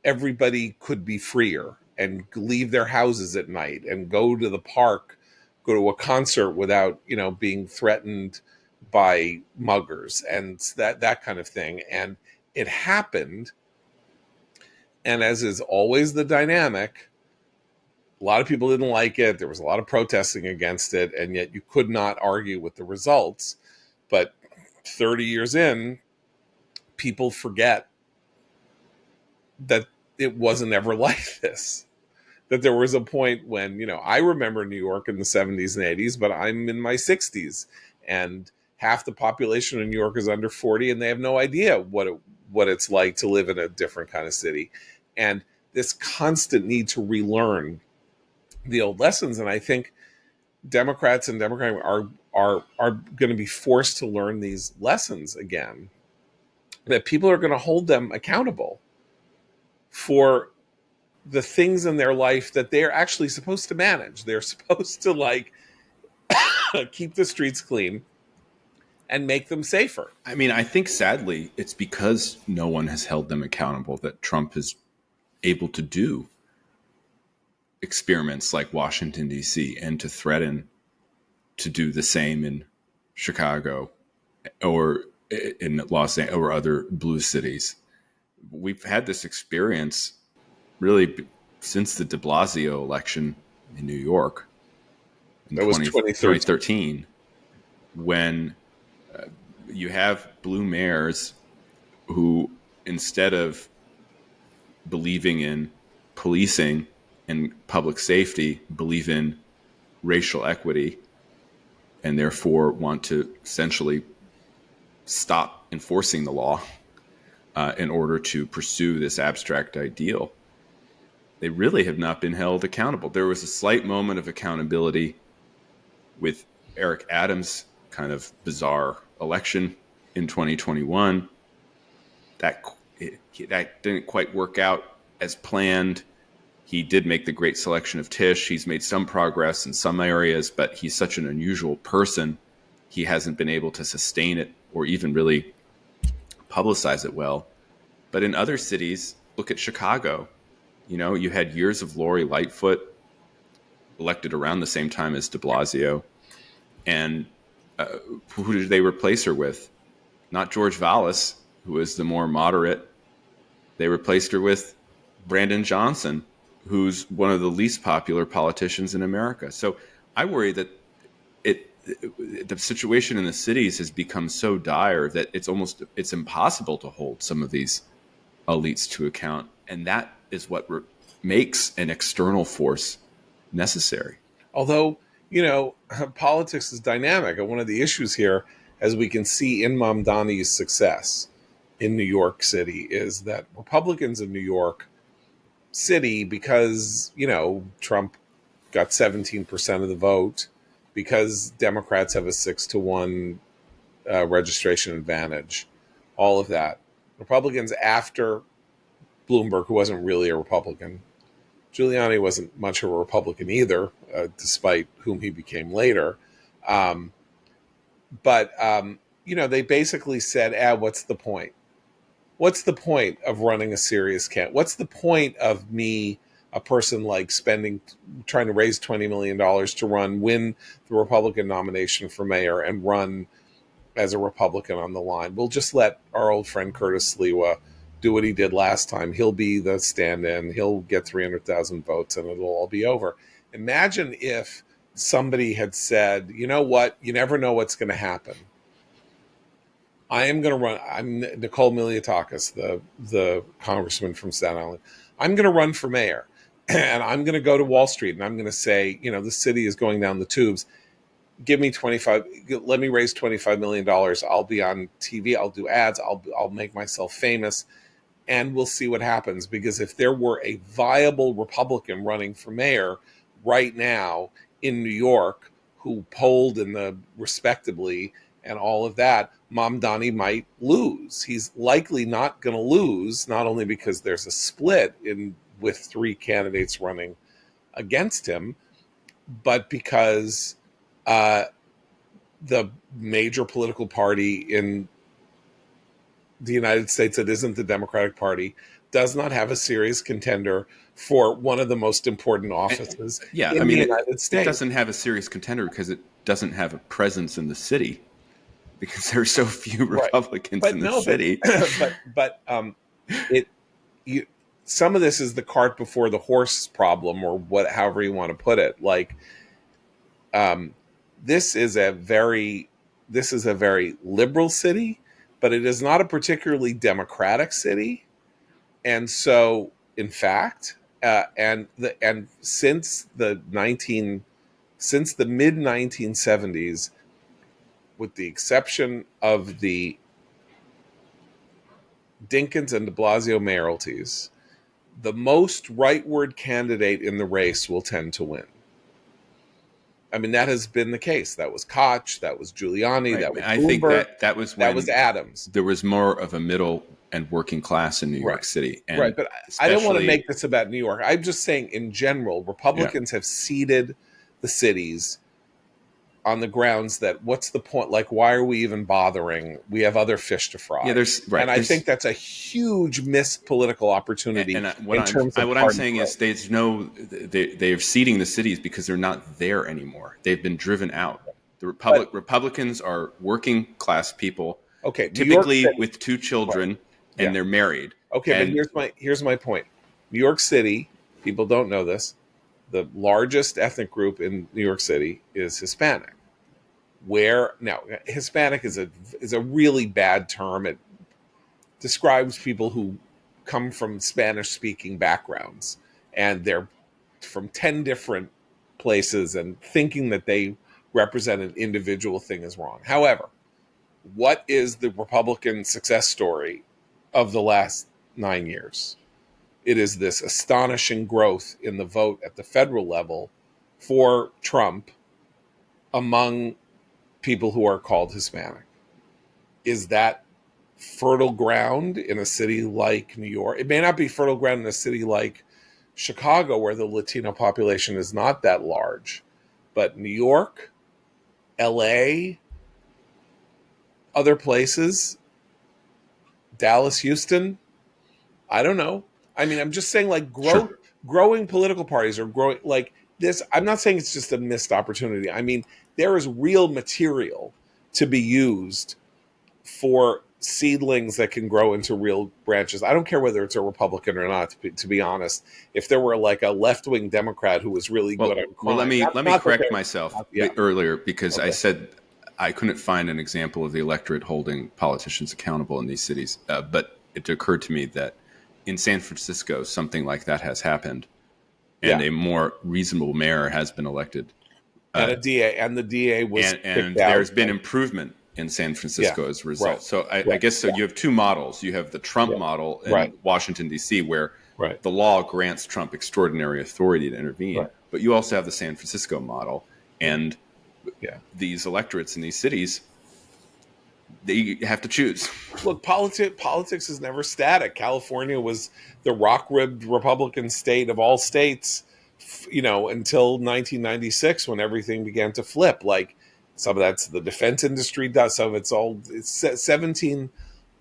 everybody could be freer and leave their houses at night and go to the park, go to a concert without, being threatened by muggers and that kind of thing. And it happened. And as is always the dynamic, a lot of people didn't like it. There was a lot of protesting against it, and yet you could not argue with the results. But 30 years in, people forget that it wasn't ever like this. That there was a point when, I remember New York in the 70s and 80s, but I'm in my 60s, and half the population of New York is under 40, and they have no idea what it's like to live in a different kind of city. And this constant need to relearn the old lessons. And I think Democrats and Democrats are going to be forced to learn these lessons again, that people are going to hold them accountable for the things in their life that they're actually supposed to manage. They're supposed to keep the streets clean and make them safer. I mean, I think sadly it's because no one has held them accountable that Trump is able to do experiments like Washington, D.C., and to threaten to do the same in Chicago or in Los Angeles or other blue cities. We've had this experience really since the de Blasio election in New York in that was 2013, when you have blue mayors who, instead of believing in policing and public safety, believe in racial equity, and therefore want to essentially stop enforcing the law in order to pursue this abstract ideal. They really have not been held accountable. There was a slight moment of accountability with Eric Adams' kind of bizarre election in 2021. That didn't quite work out as planned. He did make the great selection of Tisch. He's made some progress in some areas, but he's such an unusual person. He hasn't been able to sustain it or even really publicize it well. But in other cities, look at Chicago. You know, you had years of Lori Lightfoot elected around the same time as de Blasio. And who did they replace her with? Not George Vallis, who was the more moderate. They replaced her with Brandon Johnson, who's one of the least popular politicians in America. So I worry that the situation in the cities has become so dire that it's impossible to hold some of these elites to account, and that is what makes an external force necessary. Although, politics is dynamic, and one of the issues here, as we can see in Mamdani's success in New York City, is that Republicans in New York City, because Trump got 17% of the vote, because Democrats have a 6-1 registration advantage, all of that. Republicans after Bloomberg, who wasn't really a Republican, Giuliani wasn't much of a Republican either, despite whom he became later. But they basically said, what's the point? What's the point of running a serious campaign? What's the point of me, a person like trying to raise $20 million to win the Republican nomination for mayor and run as a Republican on the line? We'll just let our old friend Curtis Sliwa do what he did last time. He'll be the stand-in. He'll get 300,000 votes and it'll all be over. Imagine if somebody had said, you know what? You never know what's going to happen. I am going to run. I'm Nicole Miliotakis, the congressman from Staten Island. I'm going to run for mayor, and I'm going to go to Wall Street, and I'm going to say, the city is going down the tubes. Give me let me raise $25 million. I'll be on TV. I'll do ads. I'll make myself famous, and we'll see what happens. Because if there were a viable Republican running for mayor right now in New York who polled in the respectably and all of that, Mamdani might lose. He's likely not going to lose, not only because there's a split with 3 candidates running against him, but because the major political party in the United States that isn't the Democratic Party does not have a serious contender for one of the most important offices the United States. It doesn't have a serious contender because it doesn't have a presence in the city, because there are so few Republicans in the city. But some of this is the cart before the horse problem, or however you want to put it. Like, this is a very liberal city, but it is not a particularly democratic city. And so, in fact, since the mid 1970s, with the exception of the Dinkins and de Blasio mayoralties, the most rightward candidate in the race will tend to win. I mean, that has been the case. That was Koch, that was Giuliani, right. That was Bloomberg, I think that was when that was Adams. There was more of a middle and working class in New York City. And but I don't want to make this about New York. I'm just saying, in general, Republicans have ceded the cities on the grounds that what's the point? Like, why are we even bothering? We have other fish to fry. Yeah, I think that's a huge missed political opportunity. And what I'm saying is they're ceding the cities because they're not there anymore. They've been driven out. The Republicans are working class people, typically with 2 children, and they're married. Okay, but here's my point. New York City, people don't know this, the largest ethnic group in New York City is Hispanic. Now Hispanic is a really bad term. It describes people who come from Spanish-speaking backgrounds, and they're from 10 different places, and thinking that they represent an individual thing is wrong. However, what is the Republican success story of the last 9 years? It is this astonishing growth in the vote at the federal level for Trump among people who are called Hispanic. Is that fertile ground in a city like New York? It may not be fertile ground in a city like Chicago, where the Latino population is not that large, but New York, LA, other places, Dallas, Houston, I don't know. I mean, I'm just saying, like, growing political parties or growing like this. I'm not saying it's just a missed opportunity. I mean, there is real material to be used for seedlings that can grow into real branches. I don't care whether it's a Republican or not. To be honest, if there were like a left-wing Democrat who was really good at crime, let me correct myself yeah. earlier, because Okay. I said I couldn't find an example of the electorate holding politicians accountable in these cities, but it occurred to me that in San Francisco, something like that has happened, and Yeah. a more reasonable mayor has been elected, And the DA was and kicked out. there's been improvement in San Francisco Yeah. as a result. Right. So I Right. guess so. You have two models. You have the Trump Yeah. model in Right. Washington, D.C., where Right. the law grants Trump extraordinary authority to intervene. Right. But you also have the San Francisco model, and Yeah. these electorates in these cities, they have to choose. Look, politics is never static. California was the rock-ribbed Republican state of all states, until 1996 when everything began to flip. Like, some of that's the defense industry does. Some of it's 17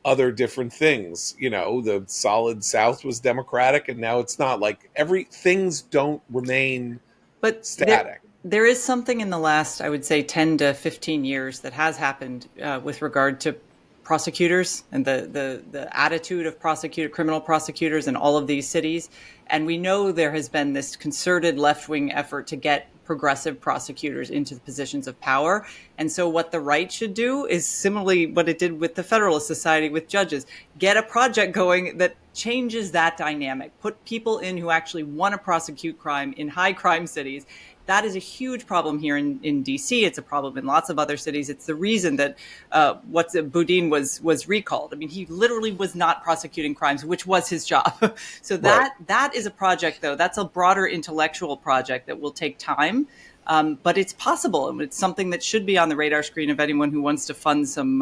other different things. The Solid South was Democratic, and now it's not. Like, things don't remain But static. there is something in the last, I would say, 10 to 15 years that has happened with regard to prosecutors and the attitude of criminal prosecutors in all of these cities. And we know there has been this concerted left-wing effort to get progressive prosecutors into the positions of power. And so what the right should do is similarly what it did with the Federalist Society with judges, get a project going that changes that dynamic, put people in who actually want to prosecute crime in high crime cities. That is a huge problem here in DC. It's a problem in lots of other cities. It's the reason that Boudin was recalled. I mean, he literally was not prosecuting crimes, which was his job. So that is a project, though. That's a broader intellectual project that will take time. But it's possible, and it's something that should be on the radar screen of anyone who wants to fund some,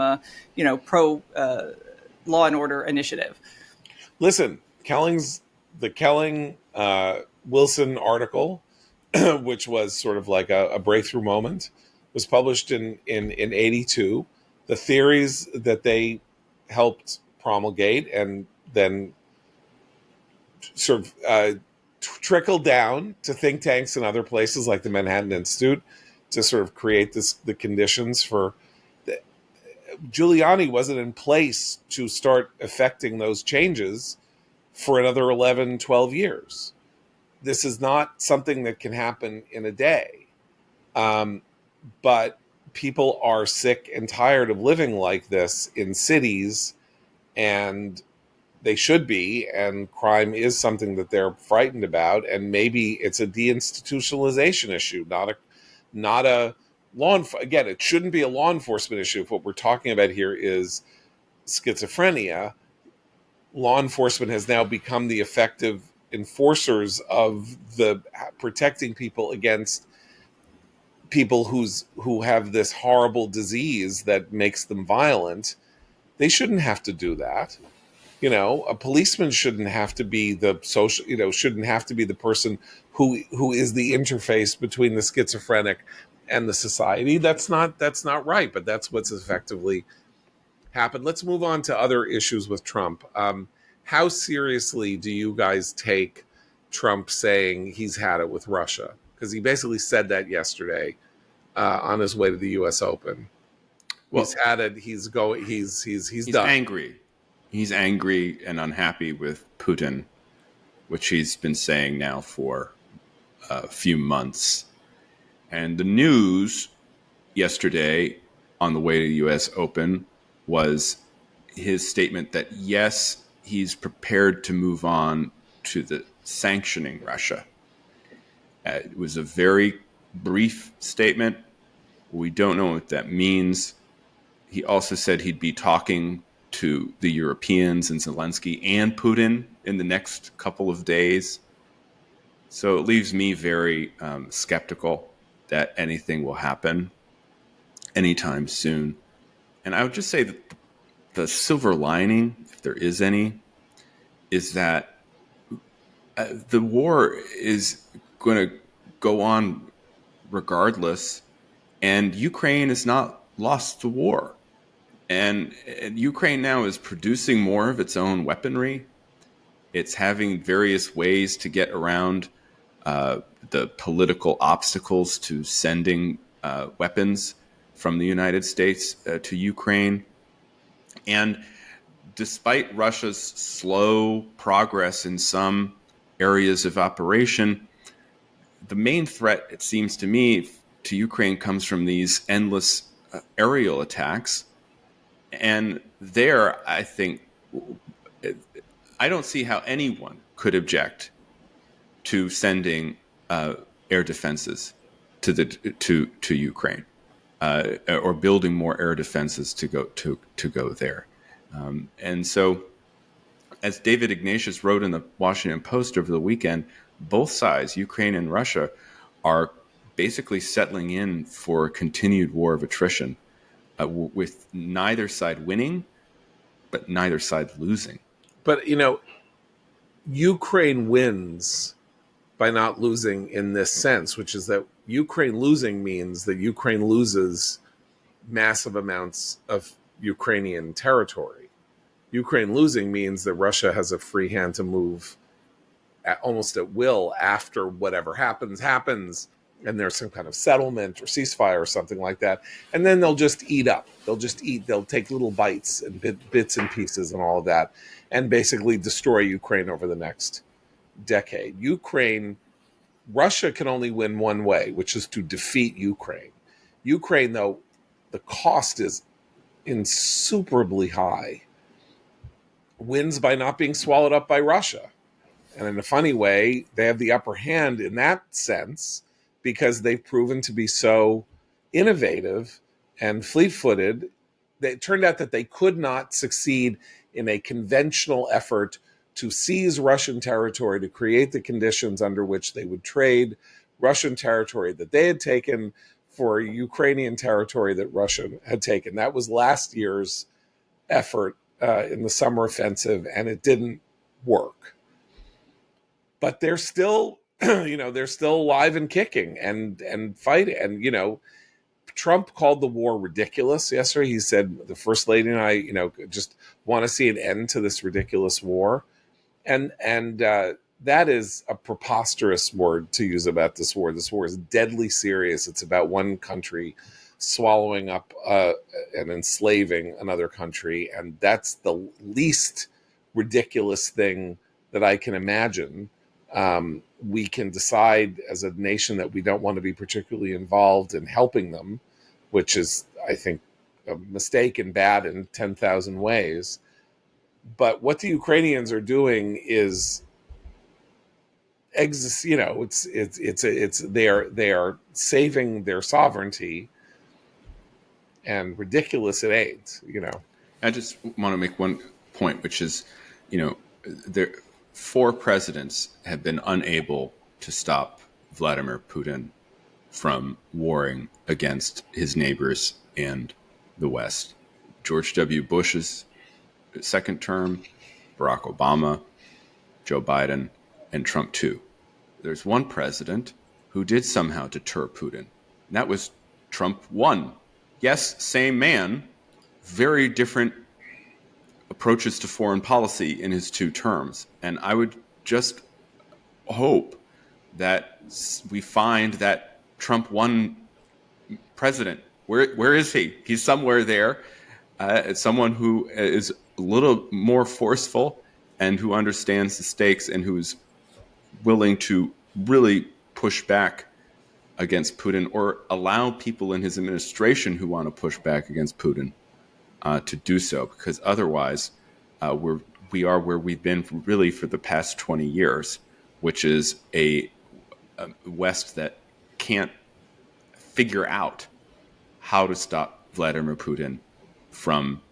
pro law and order initiative. Listen, the Kelling Wilson article, which was sort of like a breakthrough moment, was published in 82. The theories that they helped promulgate and then sort of trickled down to think tanks and other places like the Manhattan Institute to sort of create the conditions for. Giuliani wasn't in place to start effecting those changes for another 11, 12 years. This is not something that can happen in a day. But people are sick and tired of living like this in cities, and they should be, and crime is something that they're frightened about, and maybe it's a deinstitutionalization issue, not a again, it shouldn't be a law enforcement issue. If what we're talking about here is schizophrenia, law enforcement has now become the effective enforcers of the protecting people against people who have this horrible disease that makes them violent. They shouldn't have to do that. A policeman shouldn't have to be the shouldn't have to be the person who is the interface between the schizophrenic and the society. That's not right, but that's what's effectively happened. Let's move on to other issues with Trump. How seriously do you guys take Trump saying he's had it with Russia? Because he basically said that yesterday on his way to the U.S. Open. Well, he's had it. He's going. He's done. Angry. He's angry and unhappy with Putin, which he's been saying now for a few months. And the news yesterday on the way to the U.S. Open was his statement that, yes, he's prepared to move on to the sanctioning Russia. It was a very brief statement. We don't know what that means. He also said he'd be talking to the Europeans and Zelensky and Putin in the next couple of days. So it leaves me very skeptical that anything will happen anytime soon. And I would just say that the silver lining, if there is any, is that the war is going to go on regardless, and Ukraine has not lost the war. And Ukraine now is producing more of its own weaponry. It's having various ways to get around the political obstacles to sending weapons from the United States to Ukraine. And despite Russia's slow progress in some areas of operation, the main threat, it seems to me, to Ukraine comes from these endless aerial attacks. And there, I think, I don't see how anyone could object to sending air defenses to Ukraine or building more air defenses to go there. And so, as David Ignatius wrote in the Washington Post over the weekend, both sides, Ukraine and Russia, are basically settling in for a continued war of attrition, with neither side winning, but neither side losing. But, Ukraine wins by not losing in this sense, which is that Ukraine losing means that Ukraine loses massive amounts of Ukrainian territory. Ukraine losing means that Russia has a free hand to move almost at will after whatever happens, and there's some kind of settlement or ceasefire or something like that. And then they'll just eat up. They'll take little bites and bits and pieces and all of that, and basically destroy Ukraine over the next decade. Russia can only win one way, which is to defeat Ukraine. Ukraine, though, the cost is insuperably high, wins by not being swallowed up by Russia. And in a funny way, they have the upper hand in that sense because they've proven to be so innovative and fleet-footed. It turned out that they could not succeed in a conventional effort to seize Russian territory, to create the conditions under which they would trade Russian territory that they had taken for Ukrainian territory that Russia had taken. That was last year's effort in the summer offensive, and it didn't work. But they're still, they're still alive and kicking and fighting. And, Trump called the war ridiculous yesterday. He said, the First Lady and I, just want to see an end to this ridiculous war. And that is a preposterous word to use about this war. This war is deadly serious. It's about one country swallowing up and enslaving another country. And that's the least ridiculous thing that I can imagine. We can decide as a nation that we don't want to be particularly involved in helping them, which is, I think, a mistake and bad in 10,000 ways. But what the Ukrainians are doing is, they are saving their sovereignty, and ridiculous it ain't. I just want to make one point, which is, there 4 presidents have been unable to stop Vladimir Putin from warring against his neighbors and the West. George W. Bush's second term, Barack Obama, Joe Biden, and Trump too. There's one president who did somehow deter Putin, and that was Trump 1. Yes, same man, very different approaches to foreign policy in his 2 terms. And I would just hope that we find that Trump 1 president, where is he? He's somewhere there. It's someone who is a little more forceful and who understands the stakes and who's willing to really push back against Putin, or allow people in his administration who want to push back against Putin to do so, because otherwise we are where we've been really for the past 20 years, which is a West that can't figure out how to stop Vladimir Putin from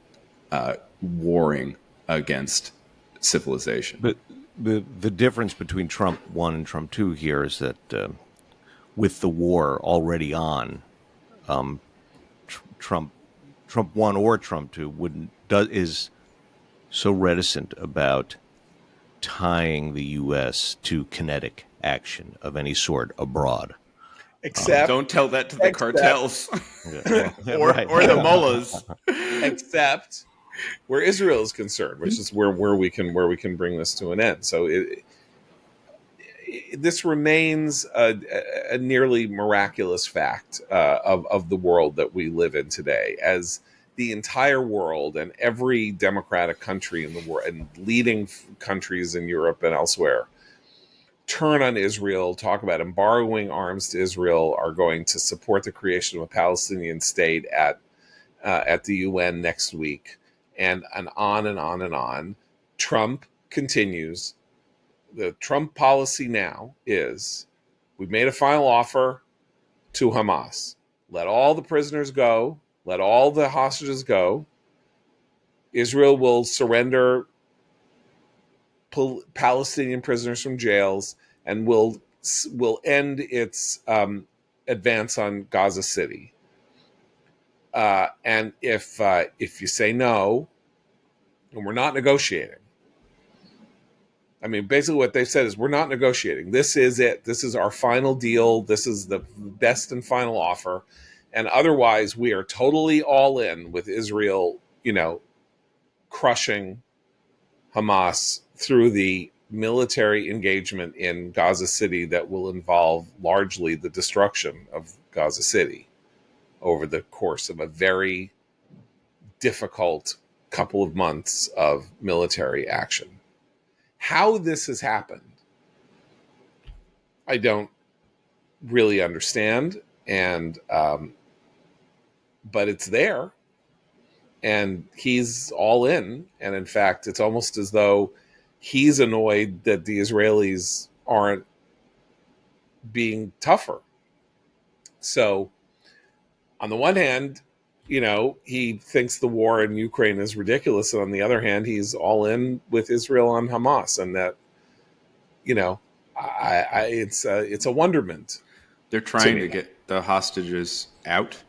warring against civilization. But the difference between Trump 1 and Trump 2 here is that with the war already on, Trump 1 or Trump 2 is so reticent about tying the U.S. to kinetic action of any sort abroad. Except, don't tell that to the cartels Yeah. or the mullahs. where Israel is concerned, which is where we can bring this to an end. So this remains a nearly miraculous fact of the world that we live in today, as the entire world and every democratic country in the world and leading countries in Europe and elsewhere turn on Israel, talk about embargoing arms to Israel, are going to support the creation of a Palestinian state at the UN next week, and on and on and on. Trump continues. The Trump policy now is, we've made a final offer to Hamas. Let all the prisoners go. Let all the hostages go. Israel will surrender Palestinian prisoners from jails and will end its advance on Gaza City. And if you say no, and we're not negotiating, I mean, basically what they've said is, we're not negotiating. This is it. This is our final deal. This is the best and final offer. And otherwise, we are totally all in with Israel, crushing Hamas through the military engagement in Gaza City that will involve largely the destruction of Gaza City over the course of a very difficult couple of months of military action. How this has happened, I don't really understand, and but it's there, and he's all in. And in fact, it's almost as though he's annoyed that the Israelis aren't being tougher. So, on the one hand, he thinks the war in Ukraine is ridiculous, and on the other hand, he's all in with Israel on Hamas, and that, it's a wonderment. They're trying to get the hostages out.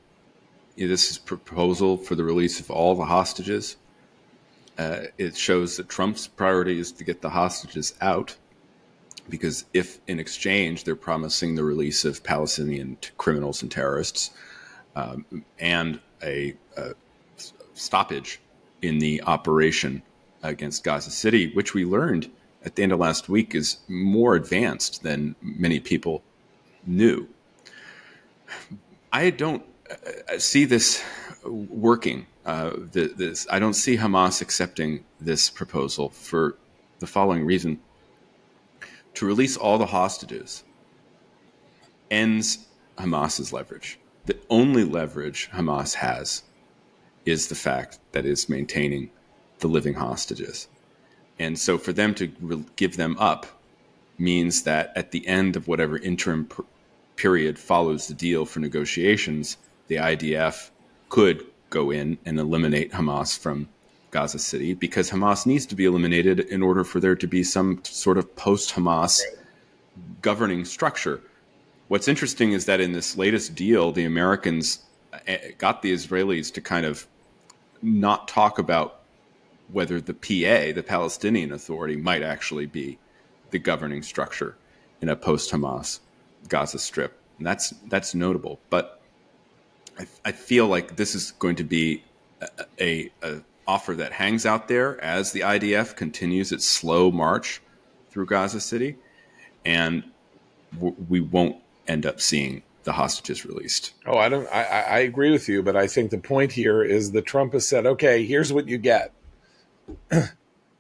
This is a proposal for the release of all the hostages. It shows that Trump's priority is to get the hostages out, because if in exchange they're promising the release of Palestinian criminals and terrorists, and a stoppage in the operation against Gaza City, which we learned at the end of last week is more advanced than many people knew. I don't see this working. I don't see Hamas accepting this proposal for the following reason. To release all the hostages ends Hamas's leverage. The only leverage Hamas has is the fact that it's maintaining the living hostages. And so for them to give them up means that at the end of whatever interim period follows the deal for negotiations, the IDF could go in and eliminate Hamas from Gaza City, because Hamas needs to be eliminated in order for there to be some sort of post-Hamas governing structure. What's interesting is that in this latest deal, the Americans got the Israelis to kind of not talk about whether the PA, the Palestinian Authority, might actually be the governing structure in a post-Hamas Gaza Strip. And that's notable. But I feel like this is going to be a offer that hangs out there as the IDF continues its slow march through Gaza City, and we won't end up seeing the hostages released. Oh, I agree with you, but I think the point here is that Trump has said, okay, here's what you get.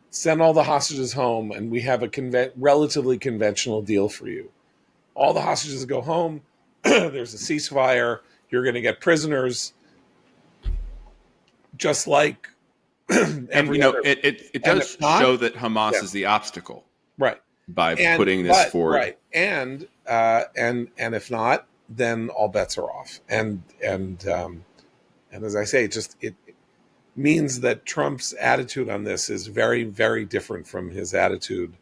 Send all the hostages home, and we have a relatively conventional deal for you. All the hostages go home. There's a ceasefire. You're going to get prisoners, just like and it does show that Hamas is the obstacle, right? By putting this forward, right? And if not, then all bets are off. And as I say, it means that Trump's attitude on this is very, very different from his attitude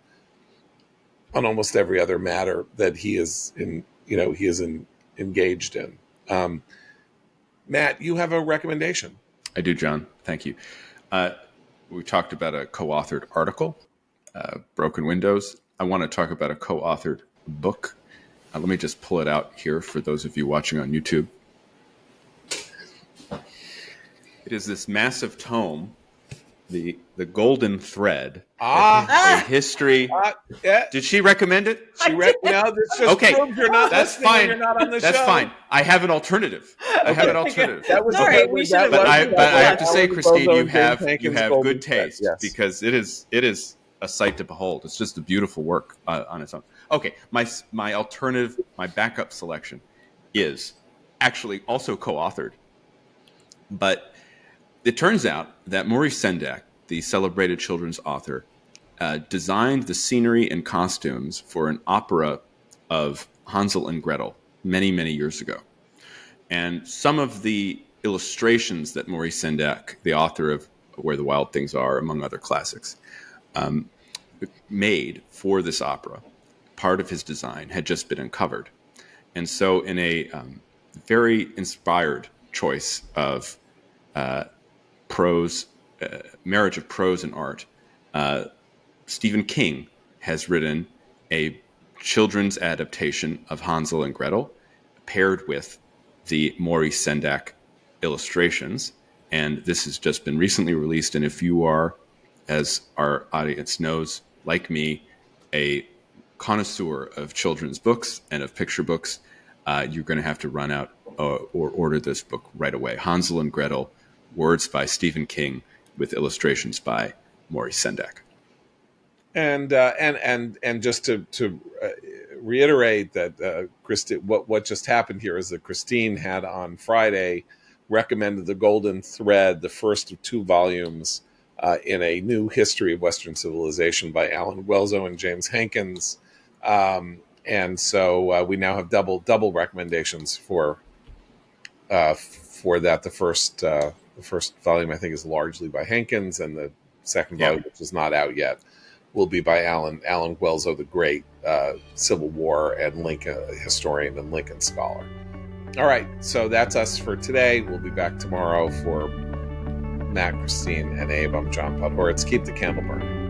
on almost every other matter that he is engaged in. Matt, you have a recommendation. I do, John. Thank you. We talked about a co-authored article, Broken Windows. I want to talk about a co-authored book. Let me just pull it out here for those of you watching on YouTube. It is this massive tome the Golden Thread, Ah, a history. yeah. Did she recommend it? No, this just Okay, proves you're not that's listening and fine. you're not on the That's show. fine. I have an alternative. I have an alternative. That was Sorry, that we was- should have- that But was- I that have to was say, Bozo Christine, and you James have Hankins' good Golden taste Thread, yes. because it is a sight to behold. It's just a beautiful work on its own. Okay, my alternative, my backup selection is actually also co-authored, but it turns out that Maurice Sendak, the celebrated children's author, designed the scenery and costumes for an opera of Hansel and Gretel many, many years ago. And some of the illustrations that Maurice Sendak, the author of Where the Wild Things Are, among other classics, made for this opera, part of his design had just been uncovered. And so in a very inspired choice of prose, marriage of prose and art, Stephen King has written a children's adaptation of Hansel and Gretel paired with the Maurice Sendak illustrations. And this has just been recently released. And if you are, as our audience knows, like me, a connoisseur of children's books and of picture books, you're going to have to run out or order this book right away. Hansel and Gretel, words by Stephen King with illustrations by Maurice Sendak. And just to reiterate that what just happened here is that Christine had on Friday recommended The Golden Thread, the first of 2 volumes in a new history of Western civilization by Alan Guelzo and James Hankins, and so we now have double recommendations for that. The first volume I think is largely by Hankins, and the second volume, which is not out yet, will be by Alan Guelzo, the great Civil War and Lincoln historian and Lincoln scholar. All right, so that's us for today. We'll be back tomorrow for Matt, Christine, and Abe. I'm John Podhoretz. Keep the candle burning.